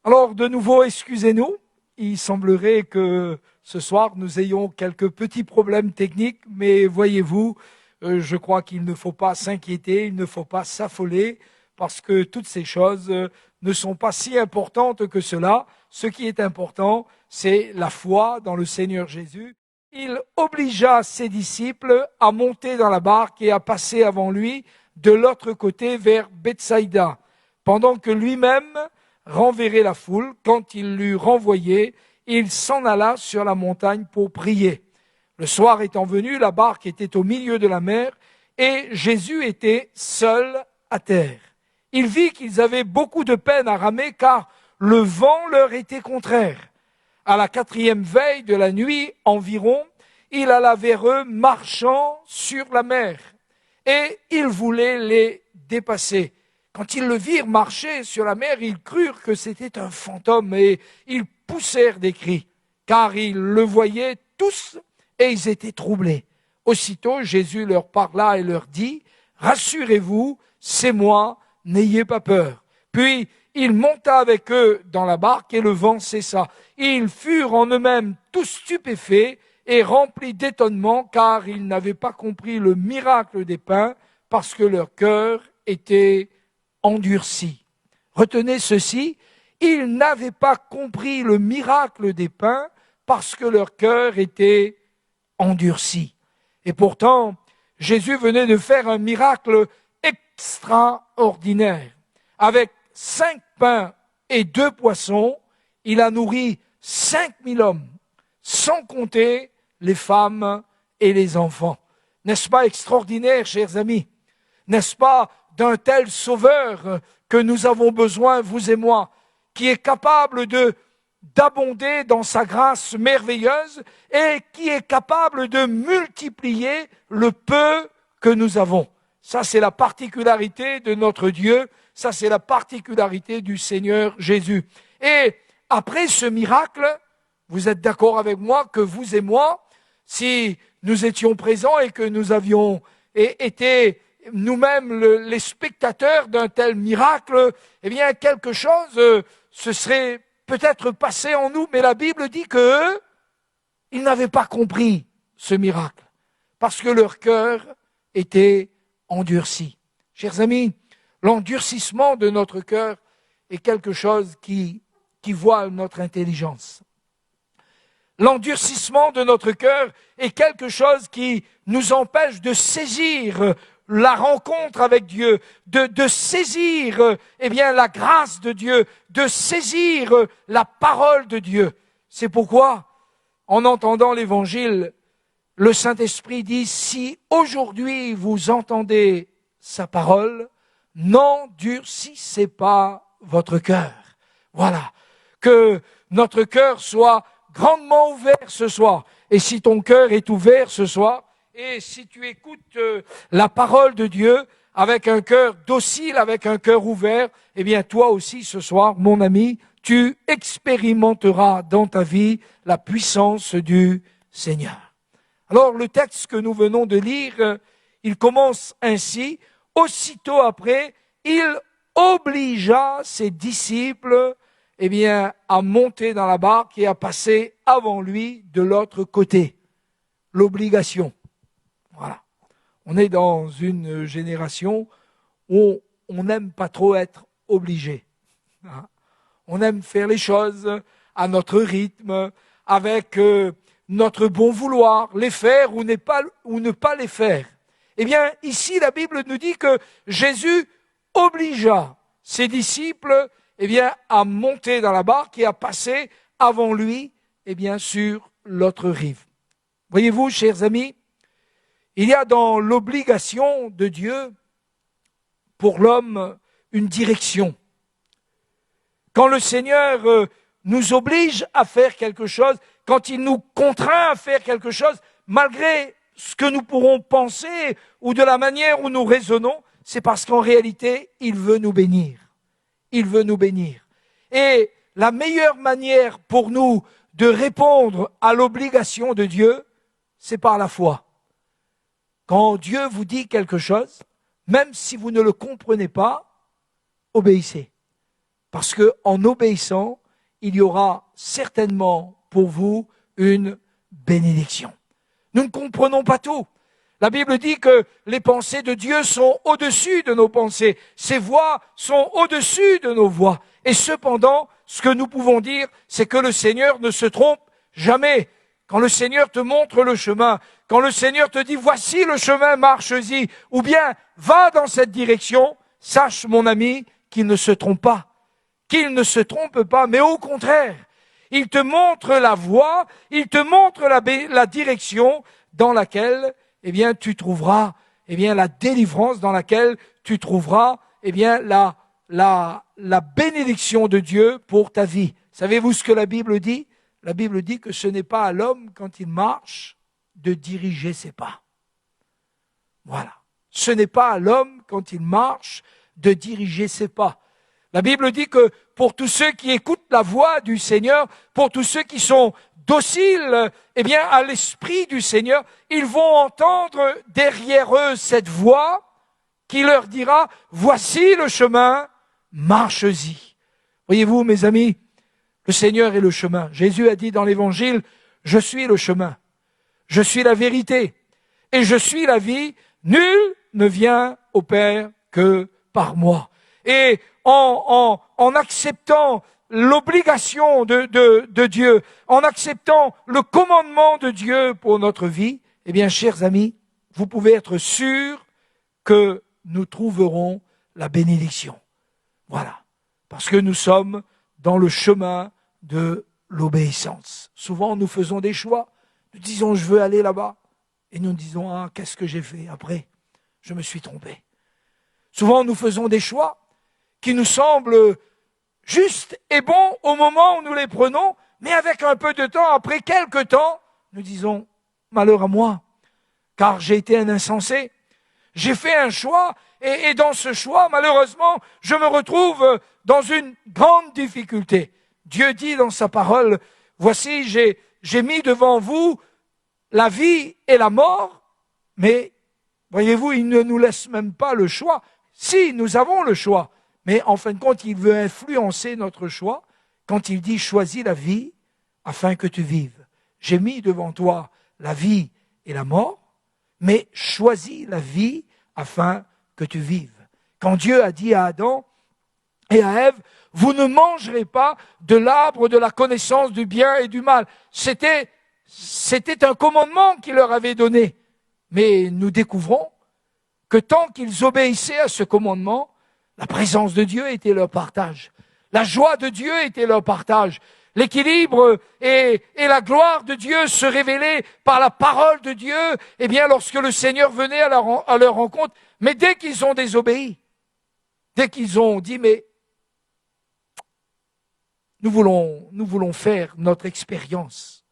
Alors, de nouveau, excusez-nous. Il semblerait que ce soir, nous ayons quelques petits problèmes techniques, mais voyez-vous, je crois qu'il ne faut pas s'inquiéter, il ne faut pas s'affoler, parce que toutes ces choses ne sont pas si importantes que cela. Ce qui est important, c'est la foi dans le Seigneur Jésus. Il obligea ses disciples à monter dans la barque et à passer avant lui de l'autre côté vers Bethsaïda, pendant que lui-même renverrait la foule. Quand il l'eut renvoyé, il s'en alla sur la montagne pour prier. Le soir étant venu, la barque était au milieu de la mer et Jésus était seul à terre. Il vit qu'ils avaient beaucoup de peine à ramer car le vent leur était contraire. À la 4e veille de la nuit environ, il alla vers eux marchant sur la mer et il voulait les dépasser. Quand ils le virent marcher sur la mer, ils crurent que c'était un fantôme et ils poussèrent des cris, car ils le voyaient tous et ils étaient troublés. Aussitôt, Jésus leur parla et leur dit, « Rassurez-vous, c'est moi, n'ayez pas peur. » Puis il monta avec eux dans la barque et le vent cessa. Ils furent en eux-mêmes tous stupéfaits et remplis d'étonnement, car ils n'avaient pas compris le miracle des pains, parce que leur cœur était endurci. Retenez ceci, ils n'avaient pas compris le miracle des pains parce que leur cœur était endurci. Et pourtant, Jésus venait de faire un miracle extraordinaire. Avec 5 pains et 2 poissons, il a nourri 5000 hommes, sans compter les femmes et les enfants. N'est-ce pas extraordinaire, chers amis? N'est-ce pas d'un tel sauveur que nous avons besoin, vous et moi, qui est capable d'abonder dans sa grâce merveilleuse et qui est capable de multiplier le peu que nous avons. Ça, c'est la particularité de notre Dieu, ça, c'est la particularité du Seigneur Jésus. Et après ce miracle, vous êtes d'accord avec moi que vous et moi, si nous étions présents et que nous avions été nous-mêmes les spectateurs d'un tel miracle, eh bien quelque chose se serait peut-être passé en nous, mais la Bible dit qu'eux, ils n'avaient pas compris ce miracle, parce que leur cœur était endurci. Chers amis, l'endurcissement de notre cœur est quelque chose qui voile notre intelligence. L'endurcissement de notre cœur est quelque chose qui nous empêche de saisir la rencontre avec Dieu, de saisir la grâce de Dieu, de saisir la parole de Dieu. C'est pourquoi, en entendant l'Évangile, le Saint-Esprit dit, si aujourd'hui vous entendez sa parole, n'endurcissez pas votre cœur. Voilà, que notre cœur soit grandement ouvert ce soir. Et si ton cœur est ouvert ce soir, et si tu écoutes la parole de Dieu avec un cœur docile, avec un cœur ouvert, eh bien toi aussi ce soir, mon ami, tu expérimenteras dans ta vie la puissance du Seigneur. Alors le texte que nous venons de lire, il commence ainsi, aussitôt après, il obligea ses disciples à monter dans la barque et à passer avant lui de l'autre côté. L'obligation. Voilà. On est dans une génération où on n'aime pas trop être obligé. On aime faire les choses à notre rythme, avec notre bon vouloir, les faire ou ne pas les faire. Eh bien, ici, la Bible nous dit que Jésus obligea ses disciples à monter dans la barque et à passer avant lui sur l'autre rive. Voyez-vous, chers amis, il y a dans l'obligation de Dieu pour l'homme une direction. Quand le Seigneur nous oblige à faire quelque chose, quand il nous contraint à faire quelque chose, malgré ce que nous pourrons penser ou de la manière où nous raisonnons, c'est parce qu'en réalité, il veut nous bénir. Il veut nous bénir. Et la meilleure manière pour nous de répondre à l'obligation de Dieu, c'est par la foi. Quand Dieu vous dit quelque chose, même si vous ne le comprenez pas, obéissez. Parce que en obéissant, il y aura certainement pour vous une bénédiction. Nous ne comprenons pas tout. La Bible dit que les pensées de Dieu sont au-dessus de nos pensées. Ses voies sont au-dessus de nos voies. Et cependant, ce que nous pouvons dire, c'est que le Seigneur ne se trompe jamais. Quand le Seigneur te montre le chemin, quand le Seigneur te dit, voici le chemin, marche-y, ou bien, va dans cette direction, sache, mon ami, qu'il ne se trompe pas. Qu'il ne se trompe pas, mais au contraire, il te montre la voie, il te montre la direction dans laquelle, eh bien, tu trouveras, eh bien, la délivrance, dans laquelle tu trouveras, eh bien, la bénédiction de Dieu pour ta vie. Savez-vous ce que la Bible dit? La Bible dit que ce n'est pas à l'homme, quand il marche, de diriger ses pas. Voilà. Ce n'est pas à l'homme, quand il marche, de diriger ses pas. La Bible dit que pour tous ceux qui écoutent la voix du Seigneur, pour tous ceux qui sont dociles, eh bien, à l'Esprit du Seigneur, ils vont entendre derrière eux cette voix qui leur dira, voici le chemin, marche-y. Voyez-vous, mes amis, le Seigneur est le chemin. Jésus a dit dans l'Évangile, je suis le chemin, je suis la vérité et je suis la vie. Nul ne vient au Père que par moi. Et en acceptant l'obligation de Dieu, en acceptant le commandement de Dieu pour notre vie, eh bien, chers amis, vous pouvez être sûrs que nous trouverons la bénédiction. Voilà. Parce que nous sommes dans le chemin de l'obéissance. Souvent, nous faisons des choix. Nous disons, je veux aller là-bas. Et nous disons, ah, qu'est-ce que j'ai fait après? Je me suis trompé. Souvent, nous faisons des choix qui nous semblent justes et bons au moment où nous les prenons, mais avec un peu de temps, après quelques temps, nous disons, malheur à moi, car j'ai été un insensé. J'ai fait un choix, et dans ce choix, malheureusement, je me retrouve dans une grande difficulté. Dieu dit dans sa parole, voici, j'ai mis devant vous la vie et la mort, mais voyez-vous, il ne nous laisse même pas le choix. Si, nous avons le choix, mais en fin de compte, il veut influencer notre choix quand il dit « choisis la vie afin que tu vives ». J'ai mis devant toi la vie et la mort, mais choisis la vie afin que tu vives. Quand Dieu a dit à Adam et à Ève, vous ne mangerez pas de l'arbre de la connaissance du bien et du mal. C'était un commandement qu'il leur avait donné. Mais nous découvrons que tant qu'ils obéissaient à ce commandement, la présence de Dieu était leur partage. La joie de Dieu était leur partage. L'équilibre et la gloire de Dieu se révélaient par la parole de Dieu, eh bien, lorsque le Seigneur venait à leur rencontre. Mais dès qu'ils ont désobéi, dès qu'ils ont dit, mais nous voulons faire notre expérience.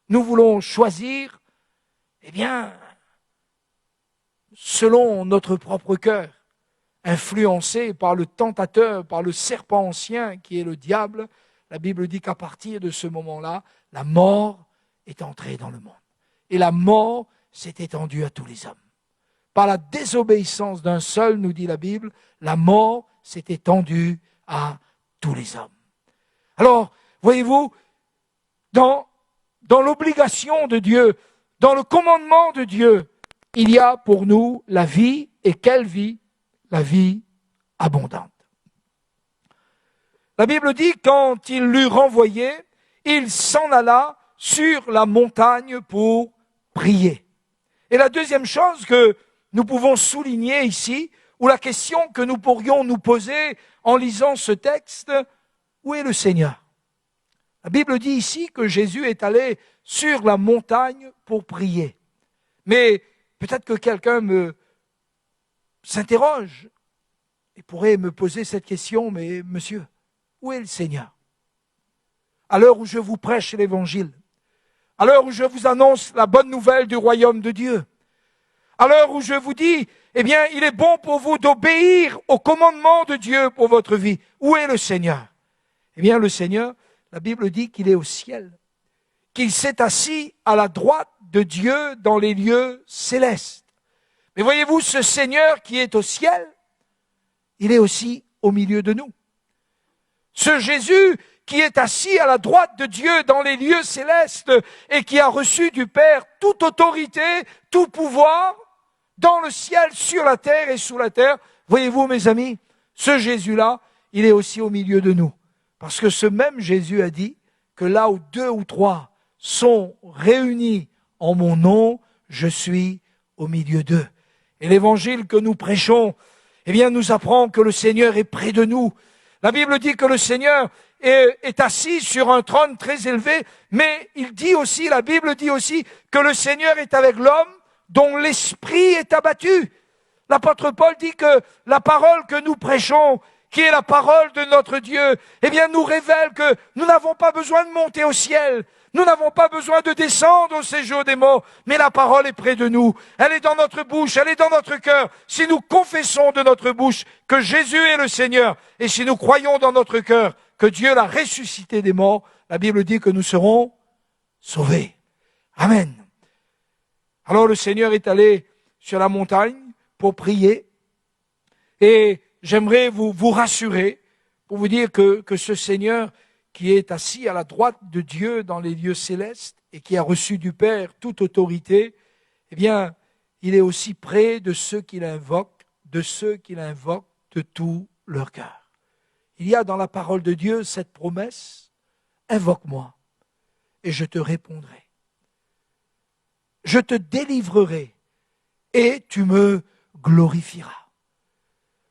Nous voulons choisir, eh bien, selon notre propre cœur, influencé par le tentateur, par le serpent ancien qui est le diable. La Bible dit qu'à partir de ce moment-là, la mort est entrée dans le monde. Et la mort s'est étendue à tous les hommes. Par la désobéissance d'un seul, nous dit la Bible, la mort s'est étendue à tous les hommes. Alors, voyez-vous, dans l'obligation de Dieu, dans le commandement de Dieu, il y a pour nous la vie, et quelle vie? La vie abondante. La Bible dit, quand il l'eut renvoyé, il s'en alla sur la montagne pour prier. Et la deuxième chose que nous pouvons souligner ici, ou la question que nous pourrions nous poser en lisant ce texte, où est le Seigneur? La Bible dit ici que Jésus est allé sur la montagne pour prier. Mais peut-être que quelqu'un s'interroge et pourrait me poser cette question, mais monsieur, où est le Seigneur? À l'heure où je vous prêche l'Évangile, à l'heure où je vous annonce la bonne nouvelle du royaume de Dieu, à l'heure où je vous dis, eh bien, il est bon pour vous d'obéir au commandement de Dieu pour votre vie. Où est le Seigneur? Eh bien, le Seigneur, la Bible dit qu'il est au ciel, qu'il s'est assis à la droite de Dieu dans les lieux célestes. Mais voyez-vous, ce Seigneur qui est au ciel, il est aussi au milieu de nous. Ce Jésus qui est assis à la droite de Dieu dans les lieux célestes et qui a reçu du Père toute autorité, tout pouvoir, dans le ciel, sur la terre et sous la terre. Voyez-vous, mes amis, ce Jésus-là, il est aussi au milieu de nous. Parce que ce même Jésus a dit que là où 2 ou 3 sont réunis en mon nom, je suis au milieu d'eux. Et l'évangile que nous prêchons, eh bien, nous apprend que le Seigneur est près de nous. La Bible dit que le Seigneur est assis sur un trône très élevé, mais il dit aussi, la Bible dit aussi que le Seigneur est avec l'homme dont l'esprit est abattu. L'apôtre Paul dit que la parole que nous prêchons, qui est la parole de notre Dieu, eh bien, nous révèle que nous n'avons pas besoin de monter au ciel. Nous n'avons pas besoin de descendre au séjour des morts, mais la parole est près de nous. Elle est dans notre bouche, elle est dans notre cœur. Si nous confessons de notre bouche que Jésus est le Seigneur, et si nous croyons dans notre cœur que Dieu l'a ressuscité des morts, la Bible dit que nous serons sauvés. Amen. Alors le Seigneur est allé sur la montagne pour prier, et j'aimerais vous rassurer pour vous dire que ce Seigneur qui est assis à la droite de Dieu dans les lieux célestes et qui a reçu du Père toute autorité, eh bien, il est aussi près de ceux qui l'invoquent, de tout leur cœur. Il y a dans la parole de Dieu cette promesse, invoque-moi et je te répondrai. Je te délivrerai et tu me glorifieras.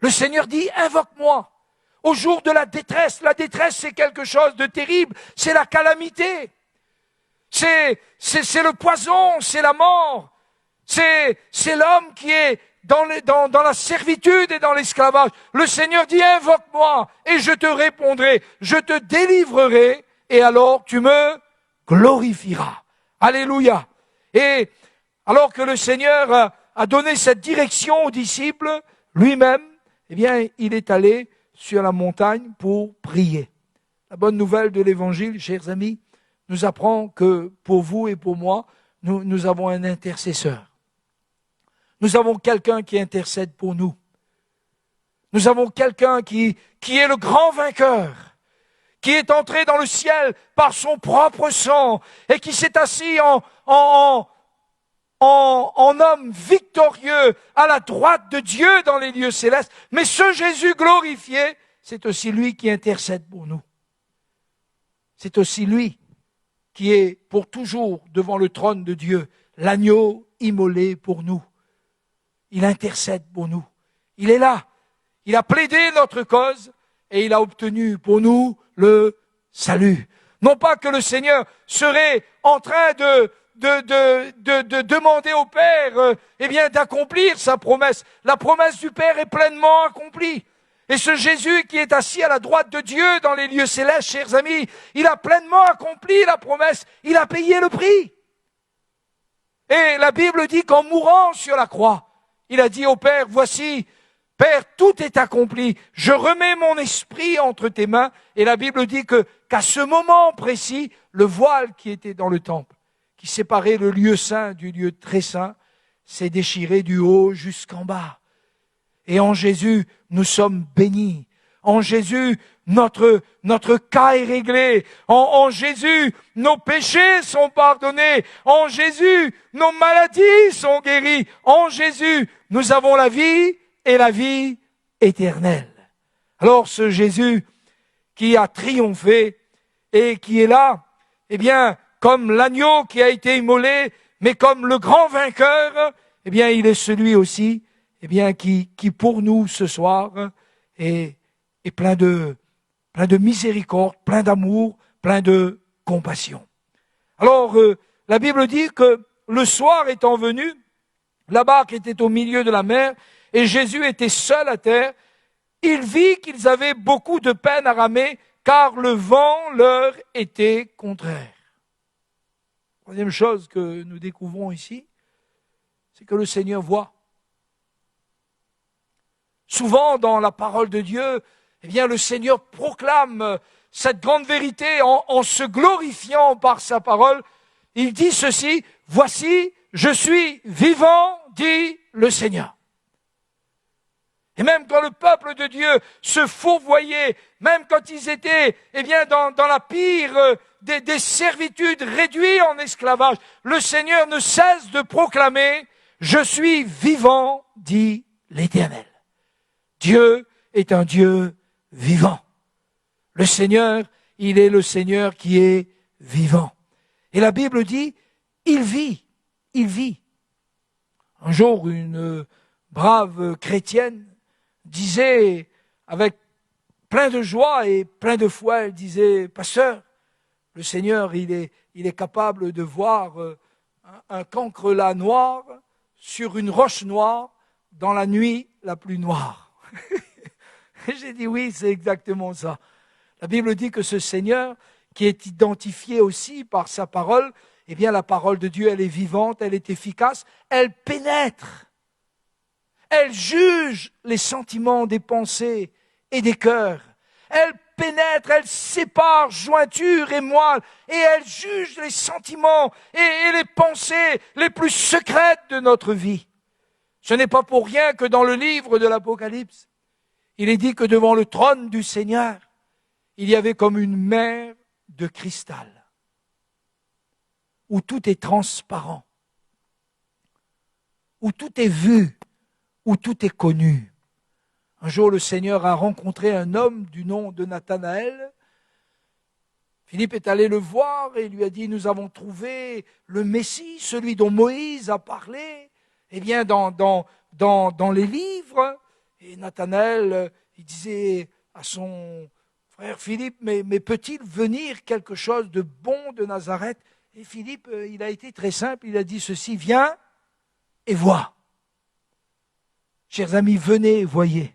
Le Seigneur dit, invoque-moi. Au jour de la détresse c'est quelque chose de terrible, c'est la calamité, c'est le poison, c'est la mort, c'est l'homme qui est dans la servitude et dans l'esclavage. Le Seigneur dit, invoque-moi et je te répondrai, je te délivrerai et alors tu me glorifieras. Alléluia. Et alors que le Seigneur a donné cette direction aux disciples, lui-même, eh bien, il est allé sur la montagne pour prier. La bonne nouvelle de l'Évangile, chers amis, nous apprend que pour vous et pour moi, nous avons un intercesseur. Nous avons quelqu'un qui intercède pour nous. Nous avons quelqu'un qui est le grand vainqueur, qui est entré dans le ciel par son propre sang et qui s'est assis en homme victorieux à la droite de Dieu dans les lieux célestes. Mais ce Jésus glorifié, c'est aussi lui qui intercède pour nous. C'est aussi lui qui est pour toujours devant le trône de Dieu, l'agneau immolé pour nous. Il intercède pour nous. Il est là. Il a plaidé notre cause et il a obtenu pour nous le salut. Non pas que le Seigneur serait en train de demander au Père, eh bien, d'accomplir sa promesse. La promesse du Père est pleinement accomplie. Et ce Jésus qui est assis à la droite de Dieu dans les lieux célestes, chers amis, il a pleinement accompli la promesse. Il a payé le prix. Et la Bible dit qu'en mourant sur la croix, il a dit au Père, voici, Père, tout est accompli. Je remets mon esprit entre tes mains. Et la Bible dit qu'à ce moment précis, le voile qui était dans le temple, qui séparait le lieu saint du lieu très saint, s'est déchiré du haut jusqu'en bas. Et en Jésus, nous sommes bénis. En Jésus, notre cas est réglé. En Jésus, nos péchés sont pardonnés. En Jésus, nos maladies sont guéries. En Jésus, nous avons la vie et la vie éternelle. Alors ce Jésus qui a triomphé et qui est là, eh bien, comme l'agneau qui a été immolé, mais comme le grand vainqueur, eh bien, il est celui aussi, eh bien, qui pour nous ce soir est plein de miséricorde, plein d'amour, plein de compassion. Alors, la Bible dit que le soir étant venu, la barque était au milieu de la mer et Jésus était seul à terre. Il vit qu'ils avaient beaucoup de peine à ramer car le vent leur était contraire. Troisième chose que nous découvrons ici, c'est que le Seigneur voit. Souvent dans la parole de Dieu, eh bien, le Seigneur proclame cette grande vérité en se glorifiant par sa parole. Il dit ceci, voici, je suis vivant, dit le Seigneur. Et même quand le peuple de Dieu se fourvoyait, même quand ils étaient dans la pire des servitudes, réduits en esclavage, le Seigneur ne cesse de proclamer « Je suis vivant, dit l'Éternel ». Dieu est un Dieu vivant. Le Seigneur, il est le Seigneur qui est vivant. Et la Bible dit « Il vit, il vit ». Un jour, une brave chrétienne disait avec plein de joie et plein de foi, elle disait « Pasteur, le Seigneur, il est capable de voir un cancrelat noir sur une roche noire dans la nuit la plus noire. » J'ai dit oui, c'est exactement ça. La Bible dit que ce Seigneur, qui est identifié aussi par sa parole, eh bien la parole de Dieu, elle est vivante, elle est efficace, elle pénètre. Elle juge les sentiments des pensées et des cœurs. Elle pénètre, elle sépare jointure et moelle, et elle juge les sentiments et les pensées les plus secrètes de notre vie. Ce n'est pas pour rien que dans le livre de l'Apocalypse, il est dit que devant le trône du Seigneur, il y avait comme une mer de cristal, où tout est transparent, où tout est vu, où tout est connu. Un jour, le Seigneur a rencontré un homme du nom de Nathanaël. Philippe est allé le voir et lui a dit, nous avons trouvé le Messie, celui dont Moïse a parlé, dans les livres. Et Nathanaël, il disait à son frère Philippe, mais peut-il venir quelque chose de bon de Nazareth? Et Philippe, il a été très simple, il a dit ceci, viens et vois. Chers amis, venez et voyez.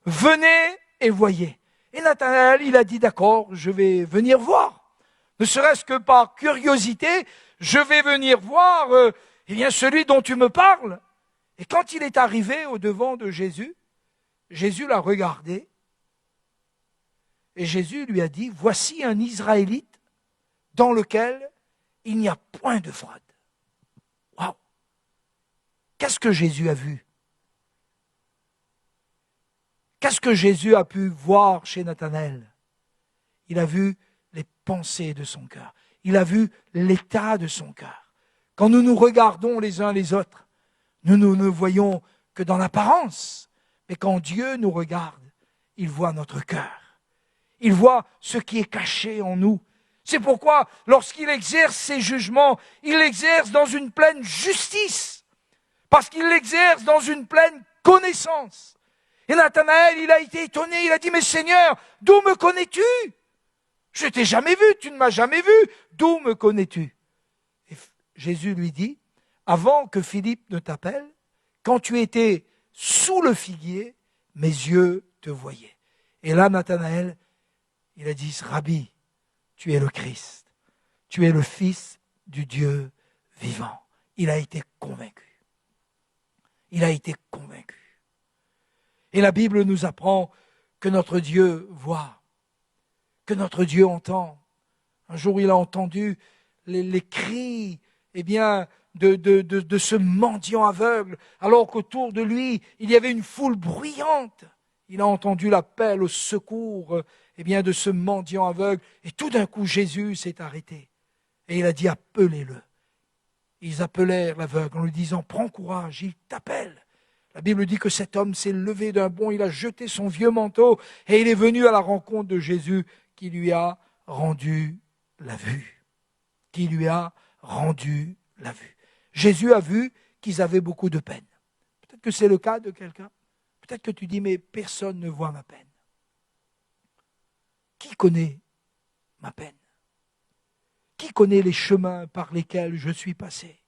Venez et voyez. Et Nathanaël, il a dit, d'accord, je vais venir voir. Ne serait-ce que par curiosité, je vais venir voir celui dont tu me parles. Et quand il est arrivé au-devant de Jésus, Jésus l'a regardé. Et Jésus lui a dit, voici un Israélite dans lequel il n'y a point de fraude. Waouh! Qu'est-ce que Jésus a vu? Qu'est-ce que Jésus a pu voir chez Nathanaël? Il a vu les pensées de son cœur. Il a vu l'état de son cœur. Quand nous nous regardons les uns les autres, nous ne voyons que dans l'apparence. Mais quand Dieu nous regarde, il voit notre cœur. Il voit ce qui est caché en nous. C'est pourquoi, lorsqu'il exerce ses jugements, il l'exerce dans une pleine justice. Parce qu'il l'exerce dans une pleine connaissance. Et Nathanaël, il a été étonné, il a dit, mais Seigneur, d'où me connais-tu? Je t'ai jamais vu, tu ne m'as jamais vu, d'où me connais-tu? Et Jésus lui dit, avant que Philippe ne t'appelle, quand tu étais sous le figuier, mes yeux te voyaient. Et là, Nathanaël, il a dit, Rabbi, tu es le Christ, tu es le Fils du Dieu vivant. Il a été convaincu. Il a été convaincu. Et la Bible nous apprend que notre Dieu voit, que notre Dieu entend. Un jour, il a entendu les cris, de ce mendiant aveugle, alors qu'autour de lui, il y avait une foule bruyante. Il a entendu l'appel au secours, de ce mendiant aveugle. Et tout d'un coup, Jésus s'est arrêté. Et il a dit, appelez-le. Ils appelèrent l'aveugle en lui disant, prends courage, il t'appelle. La Bible dit que cet homme s'est levé d'un bond, il a jeté son vieux manteau et il est venu à la rencontre de Jésus qui lui a rendu la vue. Qui lui a rendu la vue. Jésus a vu qu'ils avaient beaucoup de peine. Peut-être que c'est le cas de quelqu'un. Peut-être que tu dis, mais personne ne voit ma peine. Qui connaît ma peine? Qui connaît les chemins par lesquels je suis passé?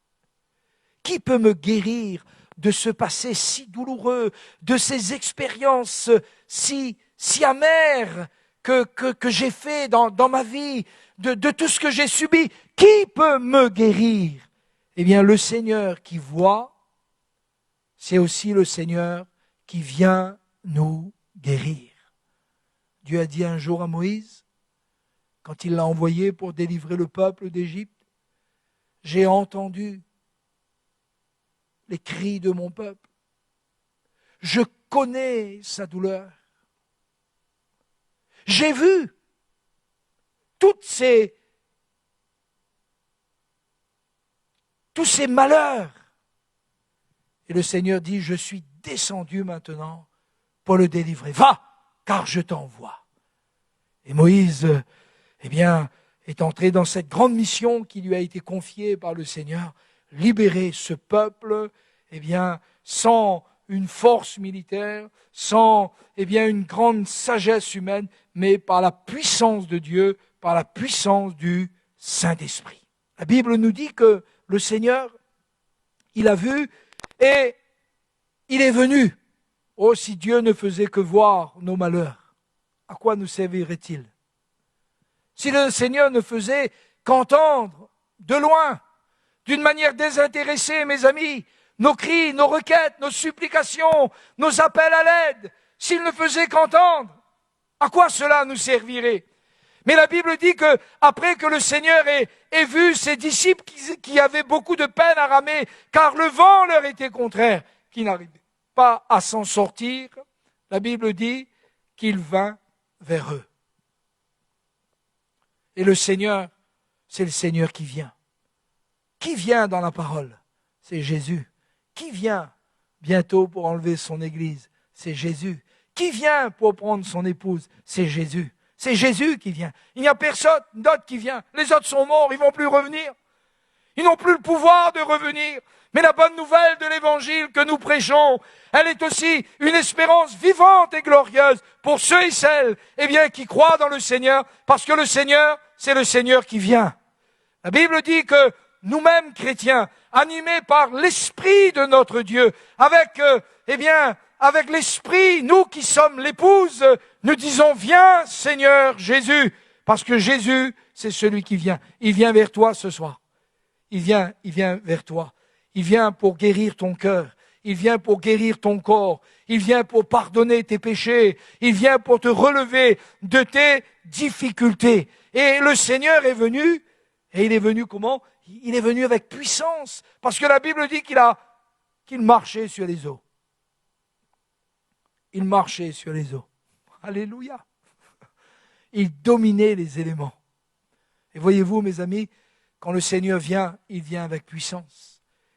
Qui peut me guérir de ce passé si douloureux, de ces expériences si amères que j'ai fait dans ma vie, de tout ce que j'ai subi? Qui peut me guérir? Eh bien, le Seigneur qui voit, c'est aussi le Seigneur qui vient nous guérir. Dieu a dit un jour à Moïse, quand il l'a envoyé pour délivrer le peuple d'Égypte, j'ai entendu les cris de mon peuple. je connais sa douleur. J'ai vu tous ces malheurs. Et le Seigneur dit, je suis descendu maintenant pour le délivrer. Va, car je t'envoie. Et Moïse, est entré dans cette grande mission qui lui a été confiée par le Seigneur, libérer ce peuple, sans une force militaire, sans, une grande sagesse humaine, mais par la puissance de Dieu, par la puissance du Saint-Esprit. La Bible nous dit que le Seigneur, il a vu et il est venu. Oh, si Dieu ne faisait que voir nos malheurs, à quoi nous servirait-il? Si le Seigneur ne faisait qu'entendre de loin, d'une manière désintéressée, mes amis, nos cris, nos requêtes, nos supplications, nos appels à l'aide, s'il ne faisait qu'entendre, à quoi cela nous servirait? Mais la Bible dit que après que le Seigneur ait vu ses disciples qui avaient beaucoup de peine à ramer, car le vent leur était contraire, qui n'arrivaient pas à s'en sortir, la Bible dit qu'il vint vers eux. Et le Seigneur, c'est le Seigneur qui vient. Qui vient dans la parole? C'est Jésus. Qui vient bientôt pour enlever son Église? C'est Jésus. Qui vient pour prendre son épouse? C'est Jésus. C'est Jésus qui vient. Il n'y a personne d'autre qui vient. Les autres sont morts, ils ne vont plus revenir. Ils n'ont plus le pouvoir de revenir. Mais la bonne nouvelle de l'Évangile que nous prêchons, elle est aussi une espérance vivante et glorieuse pour ceux et celles qui croient dans le Seigneur, parce que le Seigneur, c'est le Seigneur qui vient. La Bible dit que nous-mêmes, chrétiens, animés par l'Esprit de notre Dieu, avec l'Esprit, nous qui sommes l'épouse, nous disons, viens Seigneur Jésus, parce que Jésus, c'est celui qui vient. Il vient vers toi ce soir. Il vient vers toi. Il vient pour guérir ton cœur. Il vient pour guérir ton corps. Il vient pour pardonner tes péchés. Il vient pour te relever de tes difficultés. Et le Seigneur est venu, et il est venu comment? Il est venu avec puissance, parce que la Bible dit qu'il marchait sur les eaux. Il marchait sur les eaux. Alléluia. Il dominait les éléments. Et voyez-vous, mes amis, quand le Seigneur vient, il vient avec puissance.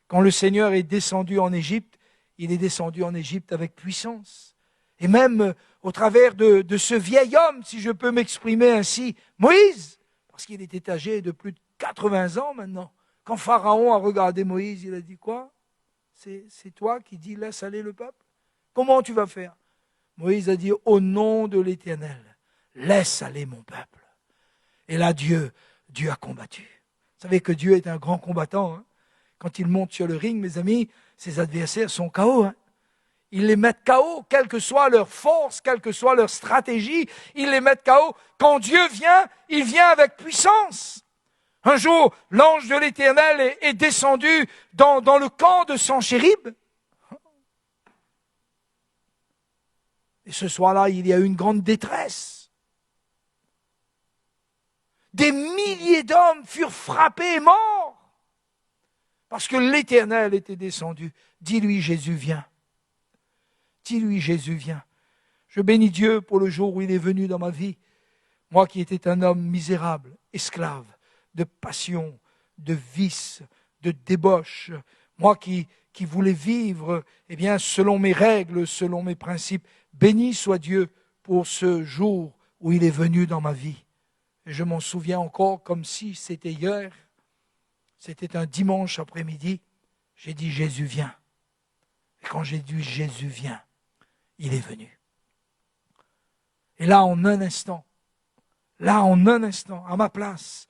Quand le Seigneur est descendu en Égypte, il est descendu en Égypte avec puissance. Et même au travers de ce vieil homme, si je peux m'exprimer ainsi, Moïse, parce qu'il était âgé de plus de 80 ans maintenant. Quand Pharaon a regardé Moïse, il a dit quoi? C'est toi qui dis laisse aller le peuple? Comment tu vas faire? Moïse a dit au nom de l'Éternel, laisse aller mon peuple. Et là Dieu a combattu. Vous savez que Dieu est un grand combattant. Hein? Quand il monte sur le ring, mes amis, ses adversaires sont KO. Hein? Ils les mettent KO, quelle que soit leur force, quelle que soit leur stratégie, ils les mettent KO. Quand Dieu vient, il vient avec puissance. Un jour, l'ange de l'Éternel est descendu dans le camp de Senchérib. Et ce soir-là, il y a eu une grande détresse. Des milliers d'hommes furent frappés et morts. Parce que l'Éternel était descendu. Dis-lui, Jésus vient. Dis-lui, Jésus vient. Je bénis Dieu pour le jour où il est venu dans ma vie. Moi qui étais un homme misérable, esclave, de passion, de vice, de débauche. Moi qui voulais vivre selon mes règles, selon mes principes. Béni soit Dieu pour ce jour où il est venu dans ma vie. Et je m'en souviens encore comme si c'était hier. C'était un dimanche après-midi. J'ai dit Jésus vient. Et quand j'ai dit Jésus vient, il est venu. Et là, en un instant, à ma place,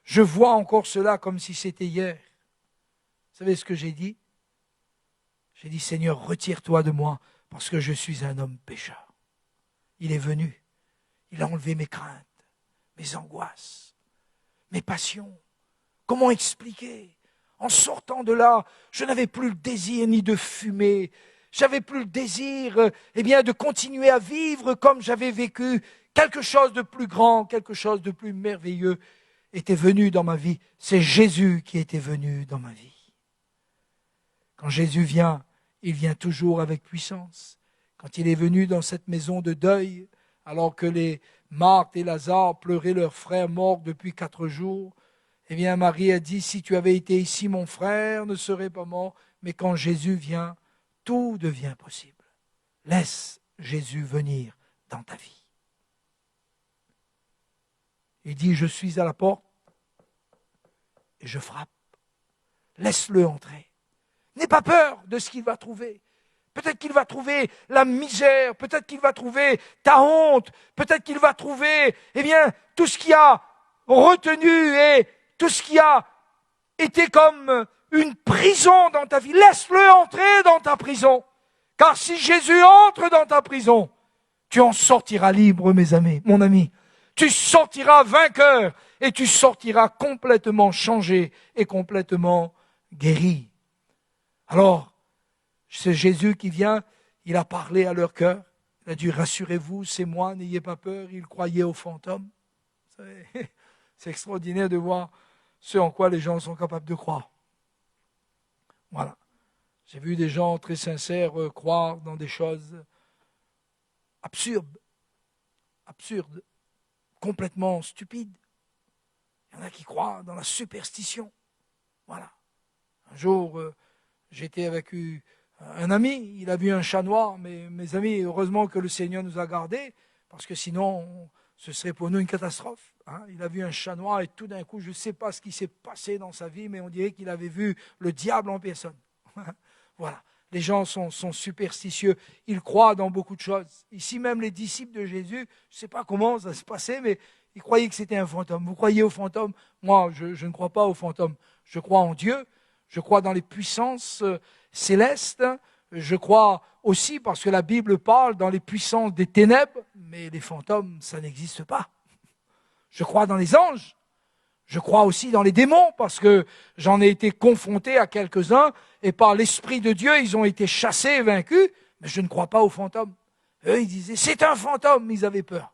je vois encore cela comme si c'était hier. Vous savez ce que j'ai dit? J'ai dit, Seigneur, retire-toi de moi parce que je suis un homme pécheur. Il est venu. Il a enlevé mes craintes, mes angoisses, mes passions. Comment expliquer? En sortant de là, je n'avais plus le désir ni de fumer. J'avais plus le désir de continuer à vivre comme j'avais vécu. Quelque chose de plus grand, quelque chose de plus merveilleux était venu dans ma vie. C'est Jésus qui était venu dans ma vie. Quand Jésus vient, il vient toujours avec puissance. Quand il est venu dans cette maison de deuil, alors que les Marthe et Lazare pleuraient leur frère mort depuis 4 jours, eh bien Marie a dit, si tu avais été ici, mon frère ne serait pas mort, mais quand Jésus vient, tout devient possible. Laisse Jésus venir dans ta vie. Il dit, je suis à la porte et je frappe. Laisse-le entrer. N'aie pas peur de ce qu'il va trouver. Peut-être qu'il va trouver la misère, peut-être qu'il va trouver ta honte, peut-être qu'il va trouver, tout ce qui a retenu et tout ce qui a été comme une prison dans ta vie. Laisse-le entrer dans ta prison. Car si Jésus entre dans ta prison, tu en sortiras libre, mes amis, mon ami. Tu sortiras vainqueur et tu sortiras complètement changé et complètement guéri. Alors, c'est Jésus qui vient, il a parlé à leur cœur. Il a dit, rassurez-vous, c'est moi, n'ayez pas peur. Ils croyaient aux fantômes. C'est extraordinaire de voir ce en quoi les gens sont capables de croire. Voilà. J'ai vu des gens très sincères croire dans des choses absurdes, complètement stupides. Il y en a qui croient dans la superstition. Voilà. Un jour, j'étais avec un ami, il a vu un chat noir, mais mes amis, heureusement que le Seigneur nous a gardés, parce que sinon, ce serait pour nous une catastrophe. Hein. Il a vu un chat noir et tout d'un coup, je ne sais pas ce qui s'est passé dans sa vie, mais on dirait qu'il avait vu le diable en personne. Voilà. Les gens sont superstitieux, ils croient dans beaucoup de choses. Ici même, les disciples de Jésus, je ne sais pas comment ça se passait, mais ils croyaient que c'était un fantôme. Vous croyez aux fantômes? Moi, je ne crois pas aux fantômes. Je crois en Dieu, je crois dans les puissances célestes, je crois aussi, parce que la Bible parle dans les puissances des ténèbres, mais les fantômes, ça n'existe pas. Je crois dans les anges, je crois aussi dans les démons, parce que j'en ai été confronté à quelques-uns, et par l'Esprit de Dieu, ils ont été chassés et vaincus, mais je ne crois pas aux fantômes. Eux, ils disaient, c'est un fantôme, ils avaient peur.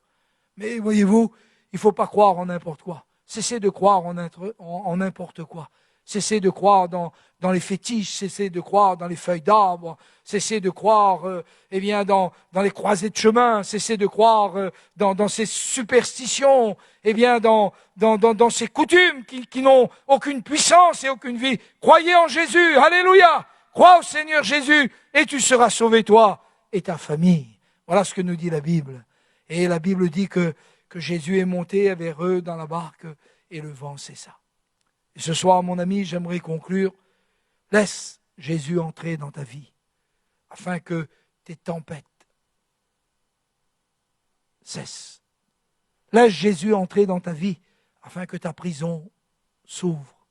Mais voyez-vous, il ne faut pas croire en n'importe quoi. Cessez de croire en n'importe quoi. Cessez de croire dans les fétiches, cessez de croire dans les feuilles d'arbre, cessez de croire dans les croisées de chemin, cessez de croire dans ces superstitions, dans ces coutumes qui n'ont aucune puissance et aucune vie. Croyez en Jésus, alléluia. Crois au Seigneur Jésus et tu seras sauvé, toi et ta famille. Voilà ce que nous dit la Bible. Et la Bible dit que Jésus est monté vers eux dans la barque et le vent cessa. Et ce soir, mon ami, j'aimerais conclure. Laisse Jésus entrer dans ta vie, afin que tes tempêtes cessent. Laisse Jésus entrer dans ta vie, afin que ta prison s'ouvre.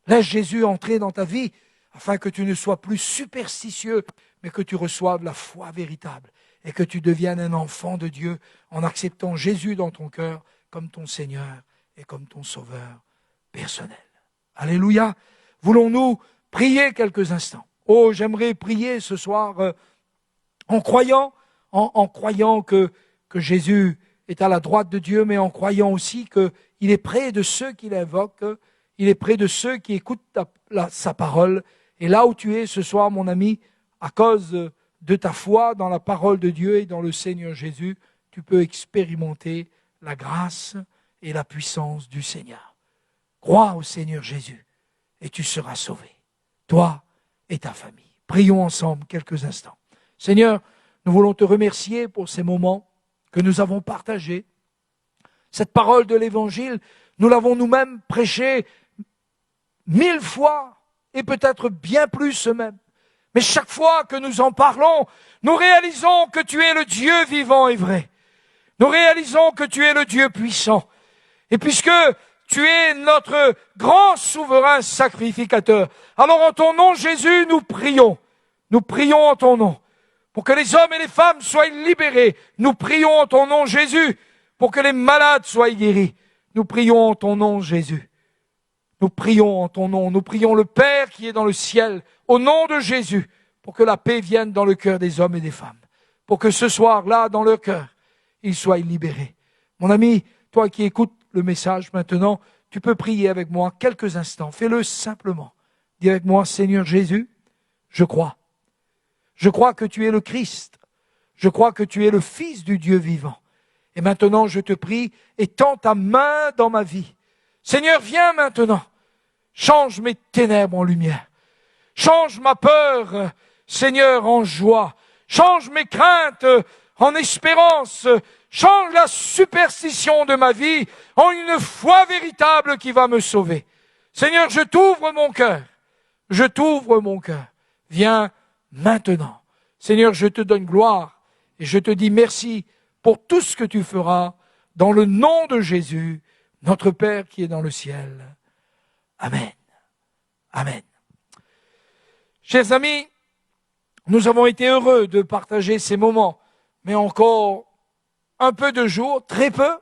Laisse Jésus entrer dans ta vie, afin que tu ne sois plus superstitieux, mais que tu reçoives la foi véritable, et que tu deviennes un enfant de Dieu, en acceptant Jésus dans ton cœur, comme ton Seigneur et comme ton Sauveur personnel. Alléluia. Voulons-nous prier quelques instants? Oh, j'aimerais prier ce soir en croyant que Jésus est à la droite de Dieu, mais en croyant aussi qu'il est près de ceux qui l'invoquent, il est près de ceux qui écoutent sa parole. Et là où tu es ce soir, mon ami, à cause de ta foi dans la parole de Dieu et dans le Seigneur Jésus, tu peux expérimenter la grâce et la puissance du Seigneur. Crois au Seigneur Jésus et tu seras sauvé, toi et ta famille. Prions ensemble quelques instants. Seigneur, nous voulons te remercier pour ces moments que nous avons partagés. Cette parole de l'Évangile, nous l'avons nous-mêmes prêchée 1000 fois et peut-être bien plus même. Mais chaque fois que nous en parlons, nous réalisons que tu es le Dieu vivant et vrai. Nous réalisons que tu es le Dieu puissant. Et puisque tu es notre grand souverain sacrificateur. Alors en ton nom, Jésus, nous prions. Nous prions en ton nom. Pour que les hommes et les femmes soient libérés. Nous prions en ton nom, Jésus. Pour que les malades soient guéris. Nous prions en ton nom, Jésus. Nous prions en ton nom. Nous prions le Père qui est dans le ciel. Au nom de Jésus. Pour que la paix vienne dans le cœur des hommes et des femmes. Pour que ce soir-là, dans leur cœur, ils soient libérés. Mon ami, toi qui écoutes le message maintenant, tu peux prier avec moi quelques instants. Fais-le simplement. Dis avec moi, Seigneur Jésus, je crois. Je crois que tu es le Christ. Je crois que tu es le Fils du Dieu vivant. Et maintenant, je te prie, étends ta main dans ma vie. Seigneur, viens maintenant. Change mes ténèbres en lumière. Change ma peur, Seigneur, en joie. Change mes craintes en espérance. Change la superstition de ma vie en une foi véritable qui va me sauver. Seigneur, je t'ouvre mon cœur. Je t'ouvre mon cœur. Viens maintenant. Seigneur, je te donne gloire et je te dis merci pour tout ce que tu feras dans le nom de Jésus, notre Père qui est dans le ciel. Amen. Amen. Chers amis, nous avons été heureux de partager ces moments, mais encore un peu de jours, très peu,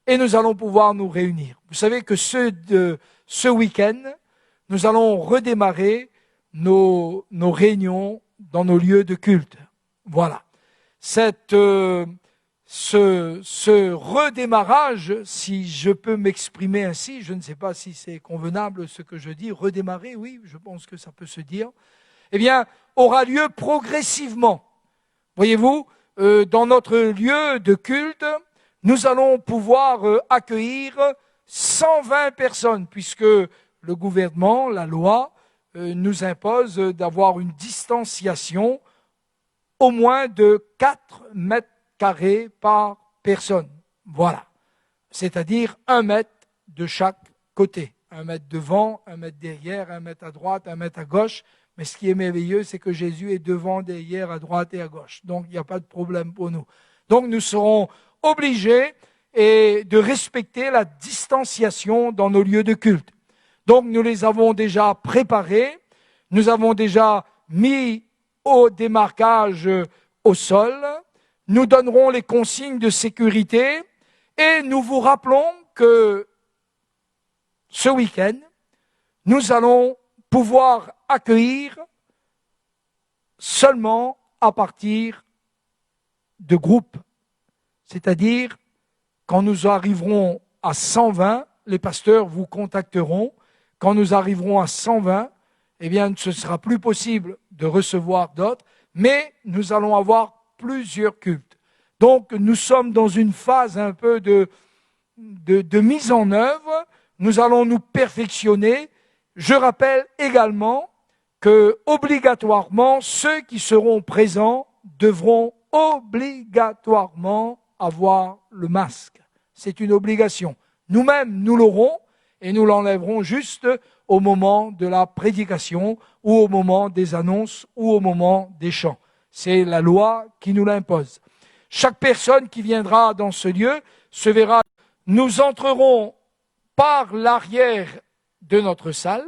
et nous allons pouvoir nous réunir. Vous savez que ce week-end, nous allons redémarrer nos réunions dans nos lieux de culte. Voilà. Ce redémarrage, si je peux m'exprimer ainsi, je ne sais pas si c'est convenable ce que je dis, redémarrer, oui, je pense que ça peut se dire, eh bien, aura lieu progressivement. Voyez-vous, dans notre lieu de culte, nous allons pouvoir accueillir 120 personnes, puisque le gouvernement, la loi, nous impose d'avoir une distanciation au moins de 4 mètres carrés par personne. Voilà. C'est-à-dire 1 mètre de chaque côté. 1 mètre devant, 1 mètre derrière, 1 mètre à droite, 1 mètre à gauche. Mais ce qui est merveilleux, c'est que Jésus est devant, derrière, à droite et à gauche. Donc, il n'y a pas de problème pour nous. Donc, nous serons obligés de respecter la distanciation dans nos lieux de culte. Donc, nous les avons déjà préparés. Nous avons déjà mis au démarquage au sol. Nous donnerons les consignes de sécurité et nous vous rappelons que ce week-end, nous allons pouvoir accueillir seulement à partir de groupes. C'est-à-dire, quand nous arriverons à 120, les pasteurs vous contacteront. Quand nous arriverons à 120, eh bien, ce ne sera plus possible de recevoir d'autres, mais nous allons avoir plusieurs cultes. Donc, nous sommes dans une phase un peu de mise en œuvre. Nous allons nous perfectionner. Je rappelle également que, obligatoirement, ceux qui seront présents devront obligatoirement avoir le masque. C'est une obligation. Nous-mêmes, nous l'aurons et nous l'enlèverons juste au moment de la prédication ou au moment des annonces ou au moment des chants. C'est la loi qui nous l'impose. Chaque personne qui viendra dans ce lieu se verra. Nous entrerons par l'arrière de notre salle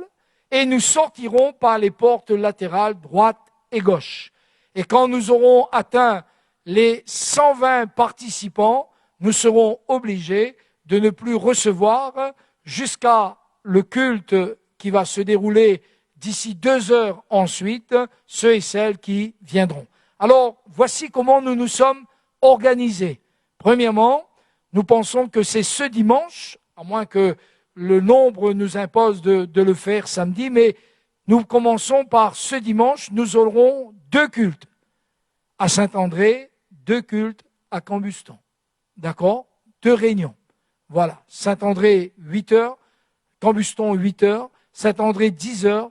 et nous sortirons par les portes latérales droite et gauche. Et quand nous aurons atteint les 120 participants, nous serons obligés de ne plus recevoir jusqu'à le culte qui va se dérouler d'ici 2 heures ensuite, ceux et celles qui viendront. Alors, voici comment nous nous sommes organisés. Premièrement, nous pensons que c'est ce dimanche, à moins que le nombre nous impose de le faire samedi, mais nous commençons par ce dimanche, nous aurons 2 cultes à Saint-André, 2 cultes à Cambuston. D'accord? 2 réunions. Voilà. Saint-André, 8 heures, Cambuston, 8 heures, Saint-André, 10 heures,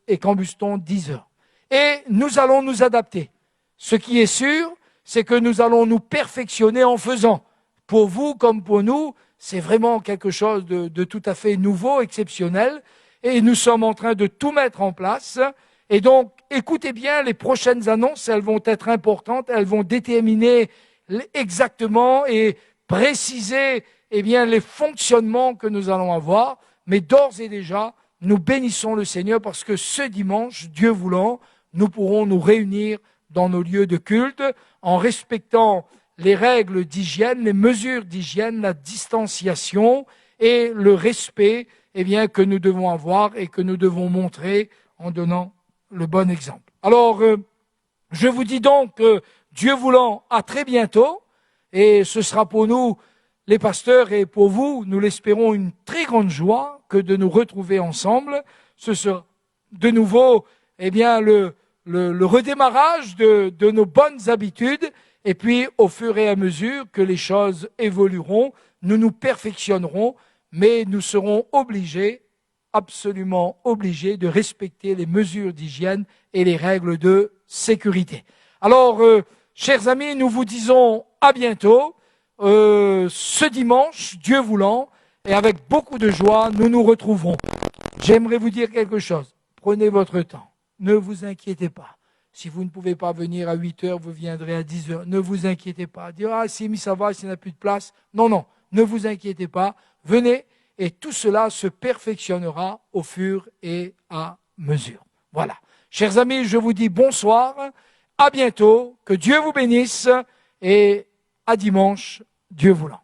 et Cambuston, 10 heures. Et nous allons nous adapter. Ce qui est sûr, c'est que nous allons nous perfectionner en faisant. Pour vous comme pour nous, c'est vraiment quelque chose de tout à fait nouveau, exceptionnel. Et nous sommes en train de tout mettre en place. Et donc, écoutez bien, les prochaines annonces, elles vont être importantes. Elles vont déterminer exactement et préciser les fonctionnements que nous allons avoir. Mais d'ores et déjà, nous bénissons le Seigneur parce que ce dimanche, Dieu voulant, nous pourrons nous réunir dans nos lieux de culte en respectant les règles d'hygiène, les mesures d'hygiène, la distanciation et le respect que nous devons avoir et que nous devons montrer en donnant le bon exemple. Alors, je vous dis donc, Dieu voulant, à très bientôt et ce sera pour nous, les pasteurs, et pour vous, nous l'espérons, une très grande joie que de nous retrouver ensemble. Ce sera de nouveau le redémarrage de nos bonnes habitudes. Et puis, au fur et à mesure que les choses évolueront, nous nous perfectionnerons, mais nous serons obligés, absolument obligés, de respecter les mesures d'hygiène et les règles de sécurité. Alors, chers amis, nous vous disons à bientôt, ce dimanche, Dieu voulant, et avec beaucoup de joie, nous nous retrouverons. J'aimerais vous dire quelque chose. Prenez votre temps. Ne vous inquiétez pas. Si vous ne pouvez pas venir à 8 heures, vous viendrez à 10 heures. Ne vous inquiétez pas. Dire, ah, si, mais ça va, s'il n'y a plus de place. Non, non, ne vous inquiétez pas. Venez et tout cela se perfectionnera au fur et à mesure. Voilà. Chers amis, je vous dis bonsoir. À bientôt. Que Dieu vous bénisse et à dimanche, Dieu voulant.